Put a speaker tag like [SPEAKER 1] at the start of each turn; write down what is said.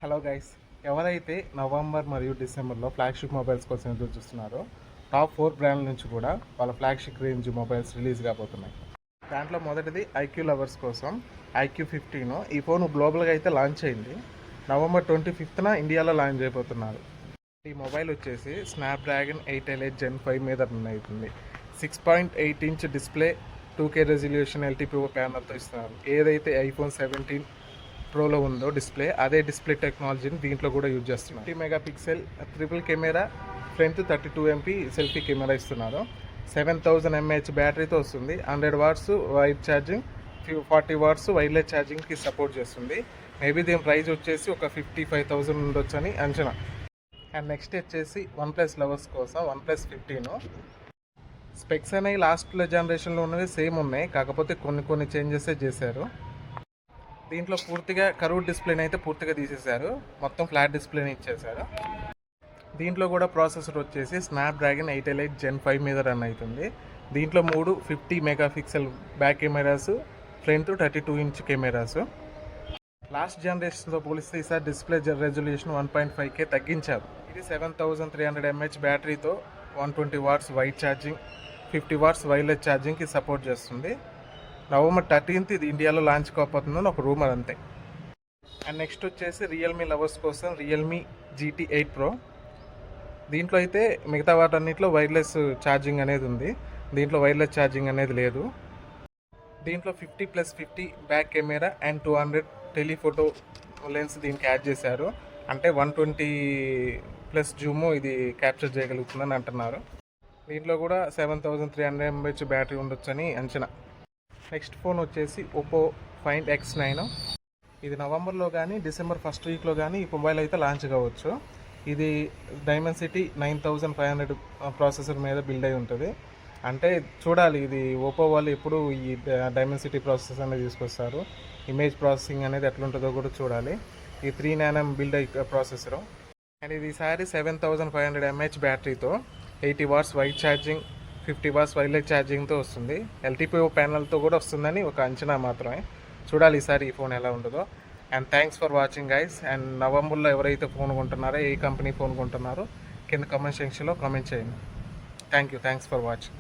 [SPEAKER 1] Hello guys, ఎవరైతే November మరియు డిసెంబర్లో ఫ్లాగ్షిప్ మొబైల్స్ కోసం ఎదురు చూస్తున్నారో టాప్ 4 బ్రాండ్ల నుంచి కూడా వాళ్ళ ఫ్లాగ్షిప్ రేంజ్ మొబైల్స్ రిలీజ్ కాబోతున్నాయి. దాంట్లో మొదటిది ఐక్యూ లవర్స్ కోసం ఐక్యూ 15. ఈ ఫోన్ గ్లోబల్గా అయితే లాంచ్ అయింది. నవంబర్ 25న ఇండియాలో లాంచ్ అయిపోతున్నారు. ఈ మొబైల్ వచ్చేసి స్నాప్డ్రాగన్ 8 Elite Gen 5 మీద రన్ అవుతుంది. 6.8 inch display, 2K resolution LTPO ప్యానల్తో ఇస్తున్నారు. ఏదైతే ఐఫోన్ 17 ప్రోలో ఉందో డిస్ప్లే, అదే డిస్ప్లే టెక్నాలజీని దీంట్లో కూడా యూజ్ చేస్తున్నారు. 50 megapixel triple camera, front 32 MP selfie camera ఇస్తున్నారు. 7000 mAh బ్యాటరీతో వస్తుంది. 100 watts wire charging, 40 watts wireless ఛార్జింగ్కి సపోర్ట్ చేస్తుంది. మేబీ దీని ప్రైస్ వచ్చేసి ఒక 55,000 ఉండొచ్చు అని అంచనా. అండ్ నెక్స్ట్ వచ్చేసి OnePlus లవర్స్ కోసం OnePlus 15. స్పెక్స్ అనేవి లాస్ట్ జనరేషన్లో ఉన్నవి సేమ్ ఉన్నాయి, కాకపోతే కొన్ని చేంజెస్ చేశారు. దీంట్లో పూర్తిగా కర్వ్డ్ డిస్ప్లేని అయితే పూర్తిగా తీసేశారు, మొత్తం ఫ్లాట్ డిస్ప్లేని ఇచ్చేశారు. దీంట్లో కూడా ప్రాసెసర్ వచ్చేసి స్నాప్డ్రాగన్ 8 Elite Gen 5 మీద రన్ అవుతుంది. దీంట్లో 50 megapixel back cameras, front 32 inch cameras. Last జనరేషన్తో పోలిస్తే ఈసారి డిస్ప్లే రెజల్యూషన్ 1.5K తగ్గించారు. ఇది 7300 mAh బ్యాటరీతో 120 watts wired charging, 50 watts wireless ఛార్జింగ్కి సపోర్ట్ చేస్తుంది. నవంబర్ 13th ఇది ఇండియాలో లాంచ్ కాకపోతుందని ఒక రూమర్ అంతే. అండ్ నెక్స్ట్ వచ్చేసి రియల్మీ లవర్స్ కోసం రియల్మీ GT 8 Pro. దీంట్లో అయితే మిగతా వాటన్నిటిలో వైర్లెస్ ఛార్జింగ్ అనేది ఉంది, దీంట్లో వైర్లెస్ ఛార్జింగ్ అనేది లేదు. దీంట్లో 50+50 back camera and 200 telephoto lens దీనికి యాడ్ చేశారు. అంటే 120+ జూము ఇది క్యాప్చర్ చేయగలుగుతుందని అంటున్నారు. దీంట్లో కూడా 7300 mAh బ్యాటరీ ఉండొచ్చని అంచనా. నెక్స్ట్ ఫోన్ వచ్చేసి ఒప్పో Find X9. ఇది నవంబర్లో కానీ డిసెంబర్ ఫస్ట్ వీక్లో కానీ ఈ మొబైల్ అయితే లాంచ్ కావచ్చు. ఇది డైమెన్సిటీ 9500 ప్రాసెసర్ మీద బిల్డ్ అయి ఉంటుంది. అంటే చూడాలి, ఇది ఒప్పో వాళ్ళు ఎప్పుడు ఈ డైమెన్సిటీ ప్రాసెసర్ అనేది తీసుకొస్తారు, ఇమేజ్ ప్రాసెసింగ్ అనేది ఎట్లుంటుందో కూడా చూడాలి. ఈ 3nm బిల్డ్ అయ్యే ప్రాసెసరు. అండ్ ఇది ఈసారి 7500 mAh బ్యాటరీతో 80 watts wired charging, 50 watts wireless ఛార్జింగ్తో వస్తుంది. LTPO ప్యానల్తో కూడా వస్తుందని ఒక అంచనా మాత్రమే. చూడాలి ఈసారి ఈ ఫోన్ ఎలా ఉంటుందో. And thanks for watching guys. And నవంబర్లో ఎవరైతే ఫోన్ కొంటున్నారో, ఏ కంపెనీ ఫోన్ కొంటున్నారో కింద కామెంట్ సెక్షన్లో కామెంట్ చేయండి. Thanks for watching.